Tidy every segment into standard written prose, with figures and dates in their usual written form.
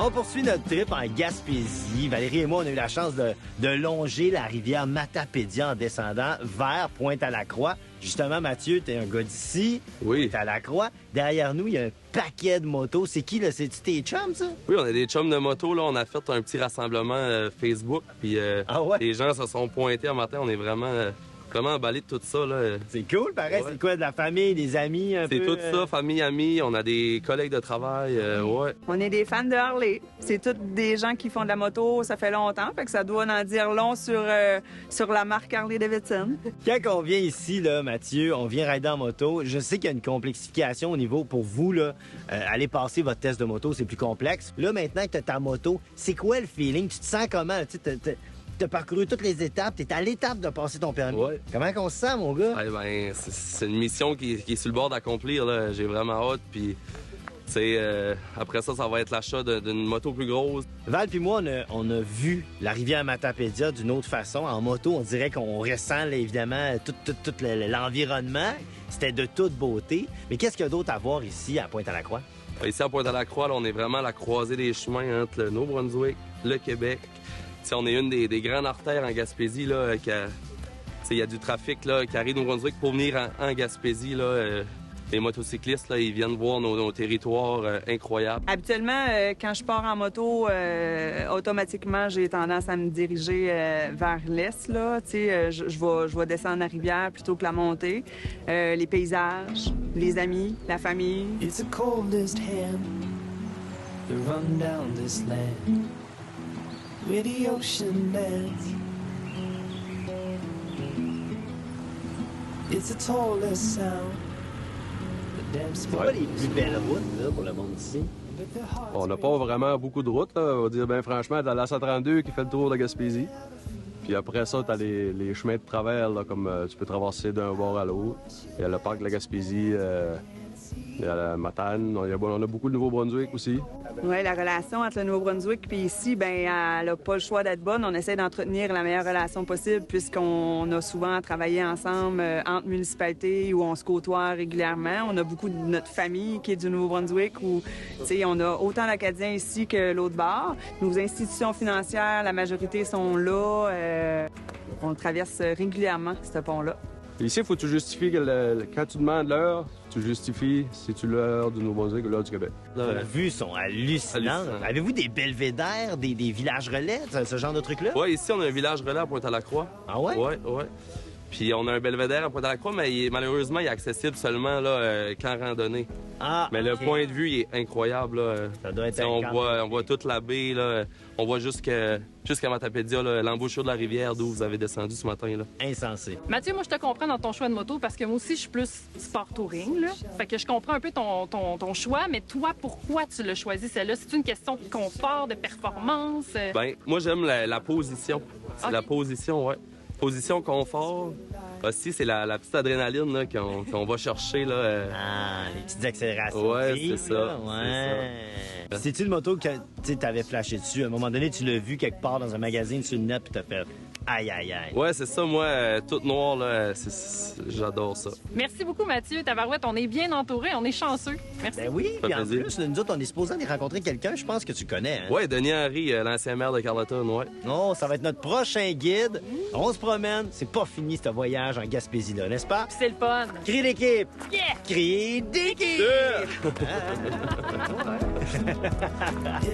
On poursuit notre trip en Gaspésie. Valérie et moi, on a eu la chance de longer la rivière Matapédia en descendant vers Pointe-à-la-Croix. Justement, Mathieu, t'es un gars d'ici. Oui. Pointe-à-la-Croix. Derrière nous, il y a un paquet de motos. C'est qui, là? C'est-tu tes chums, ça? Oui, on a des chums de moto. Là, on a fait un petit rassemblement Facebook. Puis les gens se sont pointés un matin. On est vraiment emballés de tout ça. Là. C'est cool, pareil. Ouais. C'est quoi, de la famille, des amis, un peu? C'est tout ça, famille, amis. On a des collègues de travail. Ouais. On est des fans de Harley. C'est tous des gens qui font de la moto, ça fait longtemps, fait que ça doit en dire long sur la marque Harley-Davidson. Quand on vient ici, là, Mathieu, on vient rider en moto. Je sais qu'il y a une complexification au niveau, pour vous, là, aller passer votre test de moto, c'est plus complexe. Là, maintenant que tu as ta moto, c'est quoi le feeling? Tu te sens comment? Tu as parcouru toutes les étapes, tu es à l'étape de passer ton permis. Ouais. Comment qu'on se sent, mon gars? Eh ben, c'est une mission qui est sur le bord d'accomplir. Là. J'ai vraiment hâte. Puis, après ça, ça va être l'achat d'une moto plus grosse. Val puis moi, on a vu la rivière Matapédia d'une autre façon. En moto, on dirait qu'on ressent, là, évidemment, tout l'environnement. C'était de toute beauté. Mais qu'est-ce qu'il y a d'autre à voir ici, à Pointe-à-la-Croix? Ici, à Pointe-à-la-Croix, là, on est vraiment à la croisée des chemins entre le Nouveau-Brunswick, le Québec. T'sais, on est une des grandes artères en Gaspésie. Là, il y a du trafic là, qui arrive au Nouveau-Brunswick pour venir en Gaspésie. Là, les motocyclistes, là, ils viennent voir nos territoires incroyables. Habituellement, quand je pars en moto, automatiquement, j'ai tendance à me diriger vers l'est. Là. Je vais descendre la rivière plutôt que la montée. Les paysages, les amis, la famille. It's the coldest hand to run down this land where the ocean ends. It's the tallest sound. The damn C'est quoi les plus belles routes, là, pour le monde ici? On n'a pas vraiment beaucoup de routes, là. On va dire, ben franchement, t'as la 132 qui fait le tour de Gaspésie. Puis après ça, t'as les chemins de travers, là, comme tu peux traverser d'un bord à l'autre. Il y a le parc de la Gaspésie, il y a la Matane. On a beaucoup de Nouveau-Brunswick aussi. Oui, la relation entre le Nouveau-Brunswick et ici, ben, elle n'a pas le choix d'être bonne. On essaie d'entretenir la meilleure relation possible puisqu'on a souvent travaillé ensemble entre municipalités où on se côtoie régulièrement. On a beaucoup de notre famille qui est du Nouveau-Brunswick où, tu sais, on a autant d'Acadiens ici que l'autre bord. Nos institutions financières, la majorité sont là. On traverse régulièrement ce pont-là. Ici, il faut que tu justifies que quand tu demandes l'heure, tu justifies si tu l'heure du Nouveau-Brunswick ou l'heure du Québec. Les vues sont hallucinantes. Avez-vous des belvédères, des villages relais, ce genre de trucs-là? Oui, ici, on a un village relais à Pointe-à-la-Croix. Ah ouais? Oui, oui. Puis on a un belvédère à Pointe-à-la-Croix, mais malheureusement, il est accessible seulement là, qu'en randonnée. Ah, mais le point de vue, il est incroyable. Là. Ça doit être on voit toute la baie. Là. On voit jusqu'à Matapédia, l'embouchure de la rivière d'où vous avez descendu ce matin. Là. Insensé. Mathieu, moi, je te comprends dans ton choix de moto parce que moi aussi, je suis plus sport touring. Là. Fait que je comprends un peu ton choix, mais toi, pourquoi tu l'as choisi celle-là? C'est une question de confort, de performance? Ben, moi, j'aime la position. C'est la position, ouais. Position confort. Aussi, c'est la petite adrénaline là, qu'on va chercher. Là, les petites accélérations. Ouais, c'est ça. Ouais. C'est-tu une moto que tu t'avais flashé dessus? À un moment donné, tu l'as vu quelque part dans un magazine sur le net puis t'as fait aïe, aïe, aïe. Ouais, c'est ça. Moi, toute noire, là, j'adore ça. Merci beaucoup, Mathieu. Tabarouette, on est bien entourés. On est chanceux. Merci. Ben oui, puis en plus, nous autres, on est supposés aller rencontrer quelqu'un, je pense que tu connais. Hein? Ouais, Denis Henry, l'ancien maire de Carleton, ouais. Non, ça va être notre prochain guide. On se promène. C'est pas fini, ce voyage en Gaspésie-là, n'est-ce pas? C'est le fun. Crie l'équipe! Yeah! Crie d'équipe!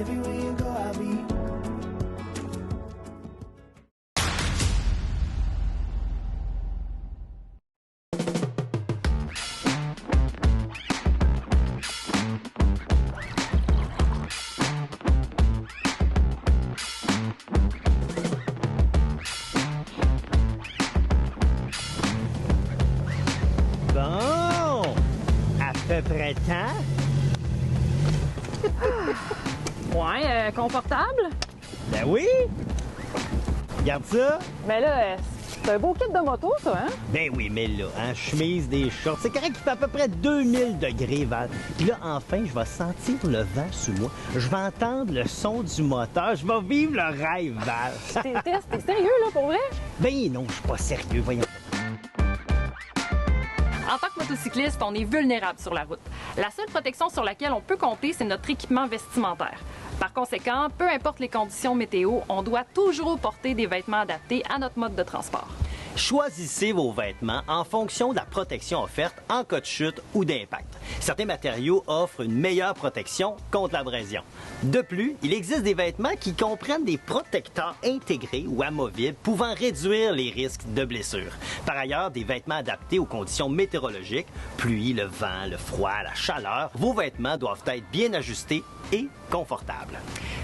Everywhere you go, I'll be. Bon! À peu près temps? Ouais, confortable? Ben oui! Regarde ça! Mais là, c'est un beau kit de moto, ça, hein? Ben oui, mais là, hein, chemise, des shorts, c'est correct qu'il fait à peu près 2000 degrés, Val. Puis là, enfin, je vais sentir le vent sur moi. Je vais entendre le son du moteur. Je vais vivre le rêve, Val. T'es sérieux, là, pour vrai? Ben non, je suis pas sérieux, voyons. En tant que motocycliste, on est vulnérable sur la route. La seule protection sur laquelle on peut compter, c'est notre équipement vestimentaire. Par conséquent, peu importe les conditions météo, on doit toujours porter des vêtements adaptés à notre mode de transport. Choisissez vos vêtements en fonction de la protection offerte en cas de chute ou d'impact. Certains matériaux offrent une meilleure protection contre l'abrasion. De plus, il existe des vêtements qui comprennent des protecteurs intégrés ou amovibles pouvant réduire les risques de blessures. Par ailleurs, des vêtements adaptés aux conditions météorologiques, pluie, le vent, le froid, la chaleur, vos vêtements doivent être bien ajustés et confortables.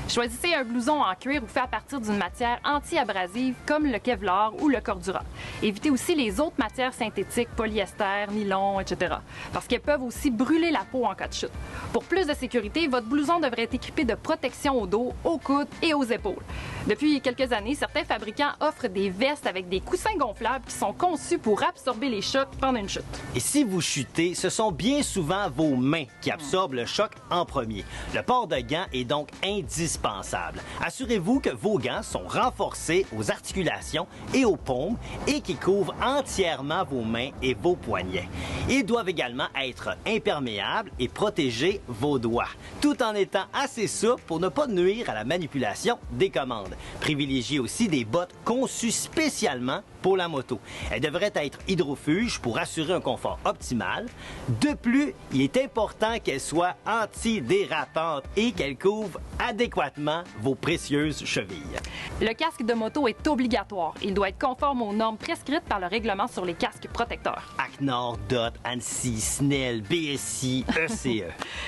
Choisissez un blouson en cuir ou fait à partir d'une matière anti-abrasive comme le Kevlar ou le Cordura. Évitez aussi les autres matières synthétiques, polyester, nylon, etc. parce qu'elles peuvent aussi brûler la peau en cas de chute. Pour plus de sécurité, votre blouson devrait être équipé de protection au dos, aux coudes et aux épaules. Depuis quelques années, certains fabricants offrent des vestes avec des coussins gonflables qui sont conçus pour absorber les chocs pendant une chute. Et si vous chutez, ce sont bien souvent vos mains qui absorbent le choc en premier. Le port de gants est donc indispensable. Assurez-vous que vos gants sont renforcés aux articulations et aux paumes et qui couvrent entièrement vos mains et vos poignets. Ils doivent également être imperméables et protéger vos doigts, tout en étant assez souples pour ne pas nuire à la manipulation des commandes. Privilégiez aussi des bottes conçues spécialement pour la moto. Elles devraient être hydrofuges pour assurer un confort optimal. De plus, il est important qu'elles soient antidérapantes et qu'elles couvrent adéquatement vos précieuses chevilles. Le casque de moto est obligatoire. Il doit être conforme aux normes prescrites par le règlement sur les casques protecteurs. ACNOR, DOT, ANSI, SNEL, BSI, ECE.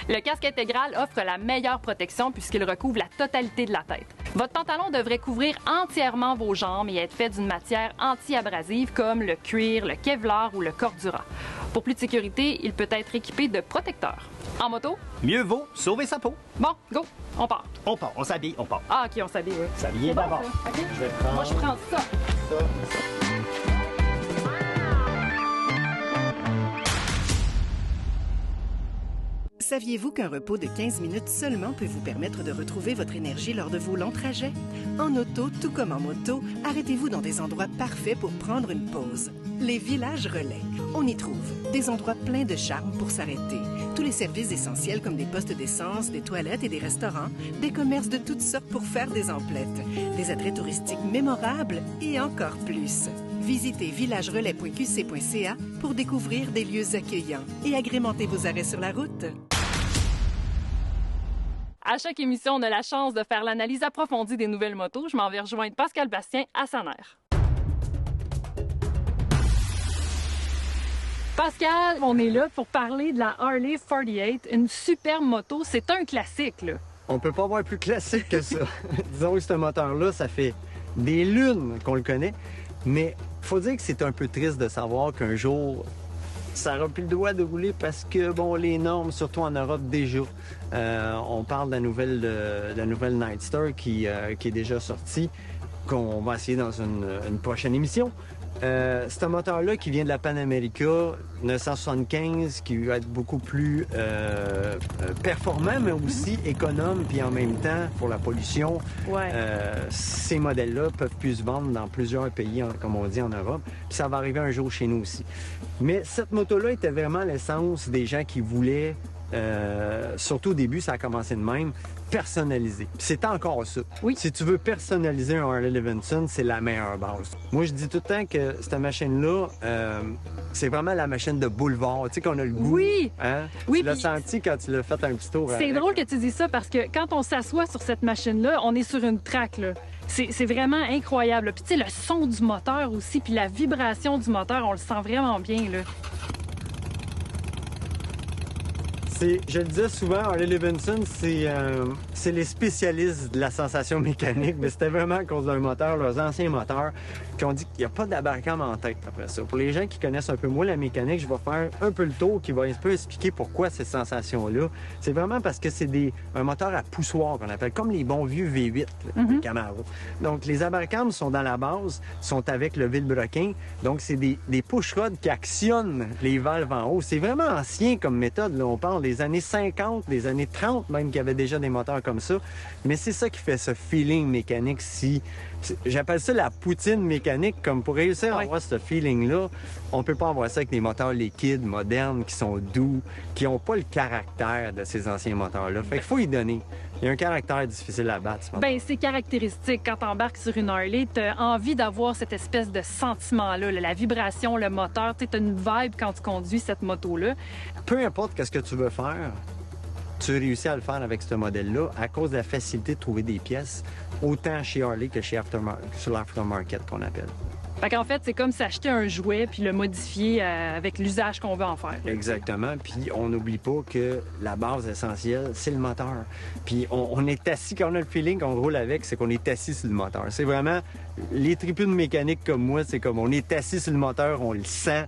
Le casque intégral offre la meilleure protection puisqu'il recouvre la totalité de la tête. Votre pantalon devrait couvrir entièrement vos jambes et être fait d'une matière anti-abrasive comme le cuir, le Kevlar ou le Cordura. Pour plus de sécurité, il peut être équipé de protecteurs. En moto? Mieux vaut sauver sa peau. Bon, go, on part. On part, on s'habille, on part. Ah, OK, on s'habille, oui. S'habiller C'est bon, d'abord. ça. OK. Je vais prendre Moi, je prends ça. Saviez-vous qu'un repos de 15 minutes seulement peut vous permettre de retrouver votre énergie lors de vos longs trajets? En auto, tout comme en moto, arrêtez-vous dans des endroits parfaits pour prendre une pause. Les villages relais. On y trouve des endroits pleins de charme pour s'arrêter, tous les services essentiels comme des postes d'essence, des toilettes et des restaurants, des commerces de toutes sortes pour faire des emplettes, des attraits touristiques mémorables et encore plus. Visitez villagerelais.qc.ca pour découvrir des lieux accueillants et agrémenter vos arrêts sur la route. À chaque émission, on a la chance de faire l'analyse approfondie des nouvelles motos. Je m'en vais rejoindre Pascal Bastien à Saner. Pascal, on est là pour parler de la Harley 48, une superbe moto. C'est un classique, là. On peut pas avoir plus classique que ça. Disons que ce moteur-là, ça fait des lunes qu'on le connaît, mais faut dire que c'est un peu triste de savoir qu'un jour, ça n'aura plus le droit de rouler parce que, bon, les normes, surtout en Europe déjà, on parle de la nouvelle Nightstar qui est déjà sortie, qu'on va essayer dans une prochaine émission. C'est un moteur-là qui vient de la Pan America 975, qui va être beaucoup plus performant, mais aussi économe, puis en même temps, pour la pollution, Ouais. ces modèles-là peuvent plus se vendre dans plusieurs pays, comme on dit, en Europe. Puis ça va arriver un jour chez nous aussi. Mais cette moto-là était vraiment l'essence des gens qui voulaient, surtout au début, ça a commencé de même, personnaliser. Puis c'est encore ça. Oui. Si tu veux personnaliser un Harley Davidson, c'est la meilleure base. Moi, je dis tout le temps que cette machine-là, c'est vraiment la machine de boulevard. Tu sais qu'on a le goût. Oui. Hein? Oui, Tu l'as puis senti quand tu l'as fait un petit tour. C'est avec. drôle que tu dis ça parce que quand on s'assoit sur cette machine-là, on est sur une track, là. C'est vraiment incroyable. Puis tu sais, le son du moteur aussi, puis la vibration du moteur, on le sent vraiment bien, là. Je le disais souvent, Harley Davidson, c'est les spécialistes de la sensation mécanique, mais c'était vraiment à cause d'un moteur, leurs anciens moteurs, qui ont dit qu'il n'y a pas d'abarcam en tête après ça. Pour les gens qui connaissent un peu moins la mécanique, je vais faire un peu le tour qui va un peu expliquer pourquoi ces sensations-là. C'est vraiment parce que c'est un moteur à poussoir qu'on appelle, comme les bons vieux V8, là, les Camaro. Donc, les abarcams sont dans la base, sont avec le vilebrequin. Donc, c'est des push rods qui actionnent les valves en haut. C'est vraiment ancien comme méthode. Là. On parle des années 50, des années 30 même, qu'il y avait déjà des moteurs comme ça. Mais c'est ça qui fait ce feeling mécanique j'appelle ça la poutine mécanique, comme pour réussir à avoir ce feeling-là, on peut pas avoir ça avec des moteurs liquides, modernes, qui sont doux, qui ont pas le caractère de ces anciens moteurs-là. Fait qu'il faut y donner. Il y a un caractère difficile à battre. Ben, c'est caractéristique. Quand t'embarques sur une Harley, t'as envie d'avoir cette espèce de sentiment-là, la vibration, le moteur. T'as une vibe quand tu conduis cette moto-là. Peu importe qu'est-ce que tu veux faire, tu réussis à le faire avec ce modèle-là à cause de la facilité de trouver des pièces, autant chez Harley que sur l'aftermarket qu'on appelle. Fait qu'en fait, c'est comme s'acheter un jouet puis le modifier avec l'usage qu'on veut en faire. Exactement. Puis on n'oublie pas que la base essentielle, c'est le moteur. Puis on est assis, quand on a le feeling qu'on roule avec, c'est qu'on est assis sur le moteur. C'est vraiment, les tripunes mécaniques comme moi, c'est comme on est assis sur le moteur, on le sent.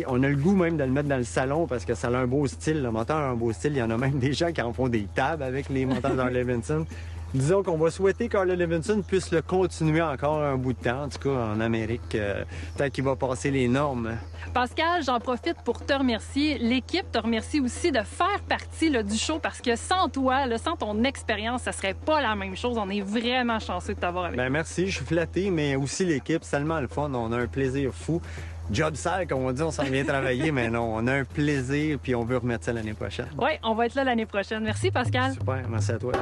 On a le goût même de le mettre dans le salon parce que ça a un beau style. Le moteur a un beau style. Il y en a même des gens qui en font des tables avec les moteurs d'Harley-Davidson. Disons qu'on va souhaiter qu'Harley-Davidson puisse le continuer encore un bout de temps, en tout cas en Amérique, peut-être qu'il va passer les normes. Pascal, j'en profite pour te remercier. L'équipe te remercie aussi de faire partie du show parce que sans toi, sans ton expérience, ça serait pas la même chose. On est vraiment chanceux de t'avoir avec nous. Ben merci, je suis flatté, mais aussi l'équipe, c'est tellement le fun. On a un plaisir fou. Job sale, comme on dit, on s'en vient travailler, mais non, on a un plaisir puis on veut remettre ça l'année prochaine. Oui, on va être là l'année prochaine. Merci, Pascal. Super, merci à toi.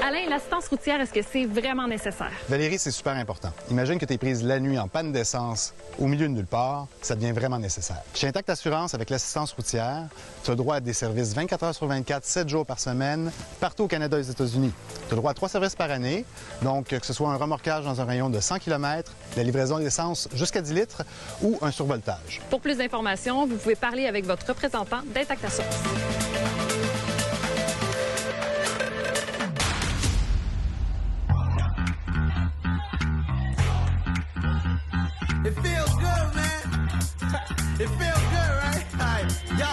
Alain, l'assistance routière, est-ce que c'est vraiment nécessaire? Valérie, c'est super important. Imagine que tu es prise la nuit en panne d'essence au milieu de nulle part, ça devient vraiment nécessaire. Chez Intact Assurance, avec l'assistance routière, tu as droit à des services 24 heures sur 24, 7 jours par semaine, partout au Canada et aux États-Unis. Tu as droit à 3 services par année, donc que ce soit un remorquage dans un rayon de 100 km, la livraison d'essence jusqu'à 10 litres ou un survoltage. Pour plus d'informations, vous pouvez parler avec votre représentant d'Intact Assurance. It feels good, man. It feels good, right? Right. Yo,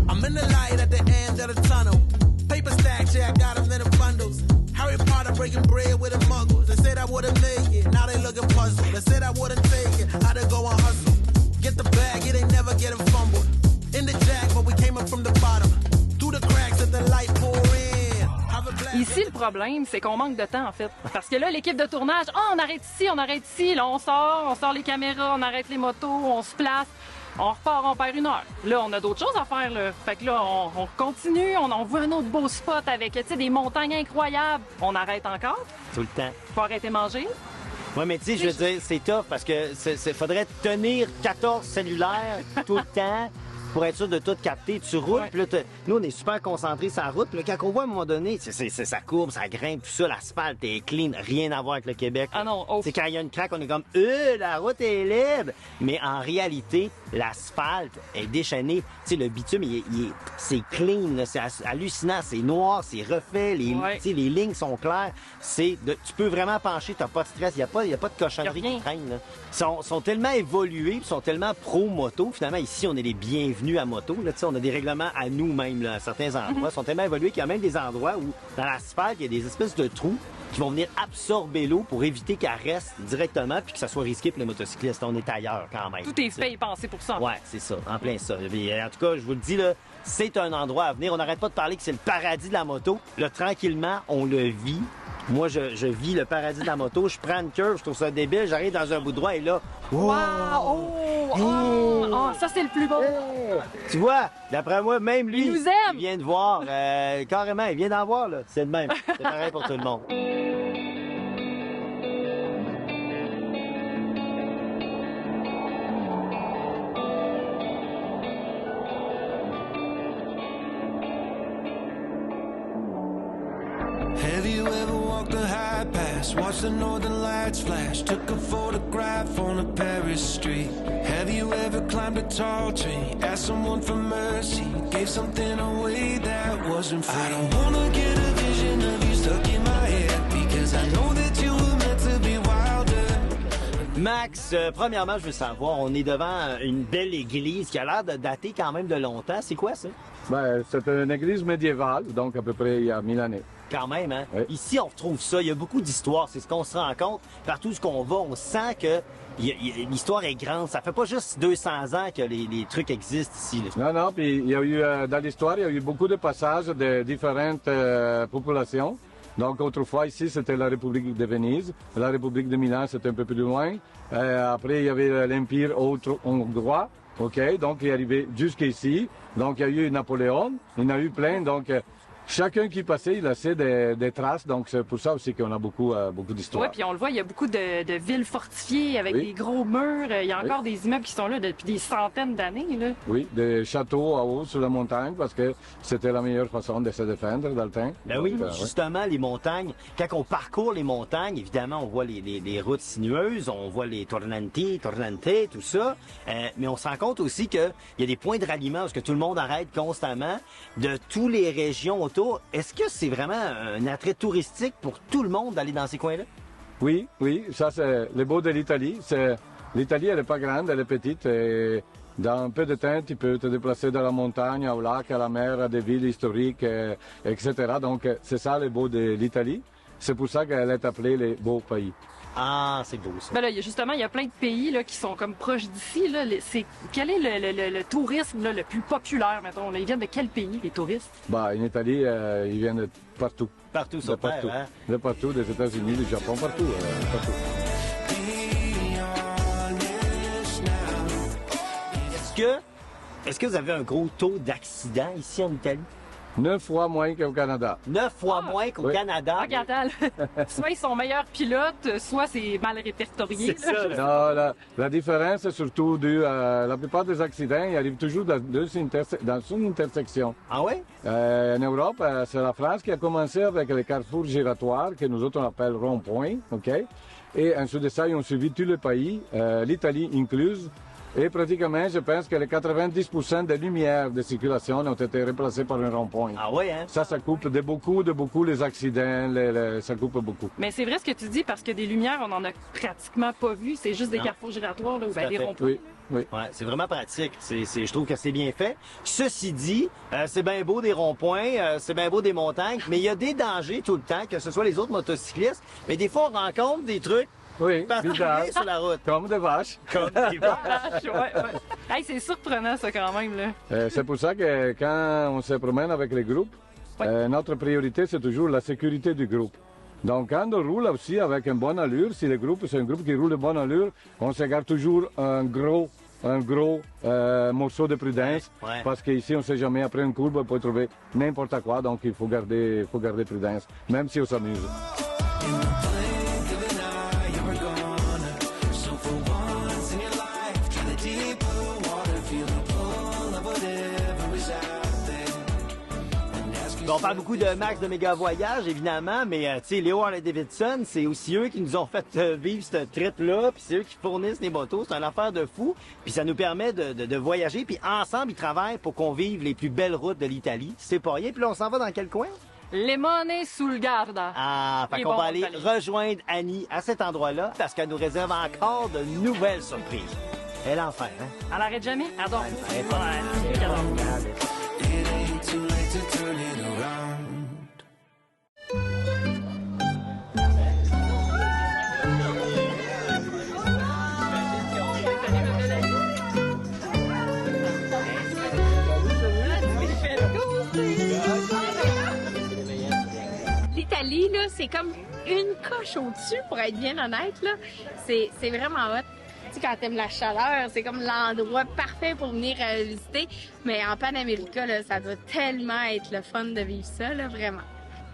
I'm in the light at the end of the tunnel. Paper stacks, yeah, I got them in the bundles. Harry Potter breaking bread with the muggles. They said I wouldn't make it, now they looking puzzled. They said I wouldn't take it, I to go and hustle. Get the bag, it ain't never getting fumbled. In the jack, but we came up from the bottom. Through the cracks that the light pour in. Ici, le problème, c'est qu'on manque de temps, en fait. Parce que là, l'équipe de tournage, on arrête ici, là, on sort les caméras, on arrête les motos, on se place, on repart, on perd 1 heure. Là, on a d'autres choses à faire, là. Fait que là, on continue, on voit un autre beau spot avec, tu sais, des montagnes incroyables. On arrête encore. Tout le temps. Faut arrêter manger. Oui, mais tu sais, je veux dire, c'est tough parce que faudrait tenir 14 cellulaires tout le temps pour être sûr de tout capter. Tu roules, puis là, nous, on est super concentrés sur la route. Puis là, quand on voit à un moment donné, ça courbe, ça grimpe, tout ça, l'asphalte est clean, rien à voir avec le Québec. Ah non, c'est quand il y a une craque, on est comme, la route est libre. Mais en réalité, l'asphalte est déchaîné. Tu sais, le bitume, c'est clean, là, c'est hallucinant, c'est noir, c'est refait, les lignes sont claires. Tu peux vraiment pencher, t'as pas de stress, il y a pas de cochonnerie qui traîne, là. Ils sont tellement évolués, ils sont tellement pro-moto. Finalement, ici, on est les bienvenus à moto. Là, on a des règlements à nous-mêmes là, à certains endroits. Ils sont tellement évolués qu'il y a même des endroits où, dans l'asphalte, il y a des espèces de trous qui vont venir absorber l'eau pour éviter qu'elle reste directement puis que ça soit risqué pour les motocyclistes. On est ailleurs quand même. Tout est fait et pensé pour ça. Ouais, c'est ça, en plein ça. Et, en tout cas, je vous le dis, là, c'est un endroit à venir. On n'arrête pas de parler que c'est le paradis de la moto. Là, tranquillement, on le vit. Moi, je vis le paradis de la moto. Je prends une curve, je trouve ça débile. J'arrive dans un bout droit et là... Wow! Oh, ça, c'est le plus beau! Tu vois, d'après moi, même lui, il nous aime. Il vient de voir. Carrément, il vient d'en voir, là. C'est le même. C'est pareil pour tout le monde. Have you ever walked the high pass, watched the northern lights flash, took a photograph on a Paris street? Have you ever climbed a tall tree, asked someone for mercy, gave something away that wasn't free? I don't wanna get a vision of you stuck in my head, because I know that you were meant to be wilder. Max, premièrement, je veux savoir, on est devant une belle église qui a l'air de dater quand même de longtemps. C'est quoi ça? Ben, c'est une église médiévale, donc à peu près il y a 1000 années. Quand même, hein? Oui. Ici, on retrouve ça. Il y a beaucoup d'histoires. C'est ce qu'on se rend compte. Partout où on va, on sent que l'histoire est grande. Ça fait pas juste 200 ans que les trucs existent ici. Là. Non, puis il y a eu, dans l'histoire, il y a eu beaucoup de passages de différentes populations. Donc autrefois, ici, c'était la République de Venise. La République de Milan, c'était un peu plus loin. Après, il y avait l'Empire hongrois. OK, donc il est arrivé jusqu'ici. Donc il y a eu Napoléon. Il y en a eu plein. Donc chacun qui passait, il laissait des traces. Donc c'est pour ça aussi qu'on a beaucoup d'histoires. Oui, puis on le voit, il y a beaucoup de villes fortifiées avec des gros murs. Il y a encore des immeubles qui sont là depuis des centaines d'années. Oui, des châteaux en haut sur la montagne parce que c'était la meilleure façon de se défendre dans le temps. Ben oui, justement, les montagnes, quand on parcourt les montagnes, évidemment, on voit les routes sinueuses, on voit les tornante, tout ça, mais on se rend compte aussi qu'il y a des points de ralliement parce que tout le monde arrête constamment de toutes les régions autour. Est-ce que c'est vraiment un attrait touristique pour tout le monde d'aller dans ces coins-là? Oui, ça c'est le beau de l'Italie. L'Italie, elle n'est pas grande, elle est petite. Et dans un peu de temps, tu peux te déplacer de la montagne au lac, à la mer, à des villes historiques, etc. Donc c'est ça le beau de l'Italie. C'est pour ça qu'elle est appelée le beau pays. Ah, c'est beau ça. Ben là, justement, il y a plein de pays là, qui sont comme proches d'ici. Quel est le tourisme là, le plus populaire, mettons? Là? Ils viennent de quel pays, les touristes? En Italie, ils viennent de partout. Partout sur Terre, partout. hein? De partout, des États-Unis, du Japon, partout. Est-ce que vous avez un gros taux d'accidents ici en Italie? 9 fois moins qu'au Canada. 9 fois moins qu'au Canada? Ah, Gandal. Soit ils sont meilleurs pilotes, soit c'est mal répertorié. C'est ça. Non, la différence, c'est surtout due à la plupart des accidents, ils arrivent toujours dans une intersection. Ah oui? En Europe, c'est la France qui a commencé avec les carrefours giratoires, que nous autres on appelle rond-point, OK? Et ensuite de ça, ils ont suivi tous les pays, l'Italie incluse. Et pratiquement, je pense que les 90% des lumières de circulation ont été remplacées par un rond-point. Ah oui, hein? Ça coupe de beaucoup les accidents, ça coupe beaucoup. Mais c'est vrai ce que tu dis, parce que des lumières, on en a pratiquement pas vu. C'est juste des carrefours giratoires, là, ou des ronds-points. Oui. Ouais, c'est vraiment pratique. Je trouve que c'est bien fait. Ceci dit, c'est bien beau des ronds-points, c'est bien beau des montagnes, mais il y a des dangers tout le temps, que ce soit les autres motocyclistes. Mais des fois, on rencontre des trucs bizarre sur la route. Comme des vaches. Comme des vaches. Hey, c'est surprenant, ça, quand même. Là. C'est pour ça que quand on se promène avec les groupes, notre priorité, c'est toujours la sécurité du groupe. Donc, quand on roule aussi avec une bonne allure, si le groupe, c'est un groupe qui roule de bonne allure, on se garde toujours un gros morceau de prudence. Ouais. Parce qu'ici, on ne sait jamais, après une courbe, on peut trouver n'importe quoi. Donc, il faut garder prudence, même si on s'amuse. On parle beaucoup de Max de Méga Voyage, évidemment, mais tu sais, Léo Harley-Davidson, c'est aussi eux qui nous ont fait vivre cette trip-là, puis c'est eux qui fournissent les motos. C'est une affaire de fou, puis ça nous permet de voyager, puis ensemble, ils travaillent pour qu'on vive les plus belles routes de l'Italie. C'est pas rien. Puis là, on s'en va dans quel coin? Lemone sul Garda. Ah, fait qu'on va aller rejoindre Annie à cet endroit-là, parce qu'elle nous réserve encore de nouvelles surprises. Elle en fait, hein? Elle arrête jamais? Adore. L'Italie, là, c'est comme une coche au-dessus, pour être bien honnête, là. C'est vraiment hot. Tu sais, quand t'aimes la chaleur, c'est comme l'endroit parfait pour venir visiter. Mais en Panamérica, là, ça doit tellement être le fun de vivre ça, là, vraiment.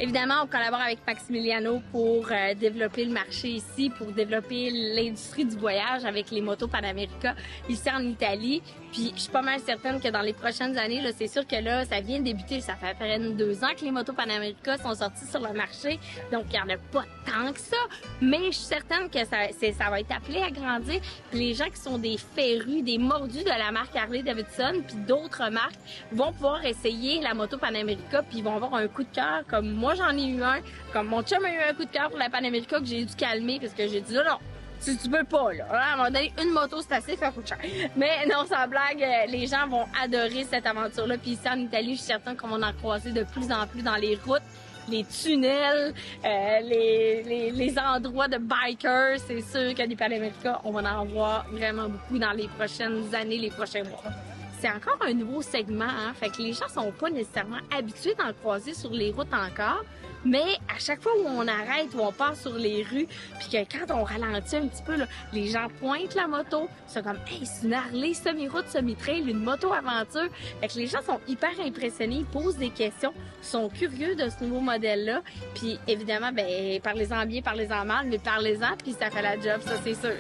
Évidemment, on collabore avec Maximiliano pour développer le marché ici, pour développer l'industrie du voyage avec les motos Panamérica ici en Italie. Puis je suis pas mal certaine que dans les prochaines années, là, c'est sûr que là, ça vient de débuter. Ça fait à peine 2 ans que les motos Panamérica sont sorties sur le marché. Donc, il n'y en a pas tant que ça. Mais je suis certaine que ça va être appelé à grandir. Puis les gens qui sont des férus, des mordus de la marque Harley-Davidson, puis d'autres marques, vont pouvoir essayer la moto Panamérica, puis ils vont avoir un coup de cœur comme moi j'en ai eu un, comme mon chum a eu un coup de cœur pour la Panamérica que j'ai dû calmer parce que j'ai dit non, Tu peux pas, là. À un moment donné, une moto, c'est assez, ça coûte cher. Mais non, sans blague, les gens vont adorer cette aventure-là. Puis ici, en Italie, je suis certaine qu'on va en croiser de plus en plus dans les routes, les tunnels, les endroits de bikers. C'est sûr qu'à l'Hyper America, on va en voir vraiment beaucoup dans les prochaines années, les prochains mois. C'est encore un nouveau segment, hein? Fait que les gens sont pas nécessairement habitués d'en croiser sur les routes encore. Mais à chaque fois où on arrête, où on passe sur les rues, puis que quand on ralentit un petit peu, là, les gens pointent la moto, c'est comme « Hey, c'est une Harley, semi-route, semi-trail, une moto-aventure ». Fait que les gens sont hyper impressionnés, ils posent des questions, sont curieux de ce nouveau modèle-là. Puis évidemment, ben parlez-en bien, parlez-en mal, mais parlez-en, puis ça fait la job, ça c'est sûr.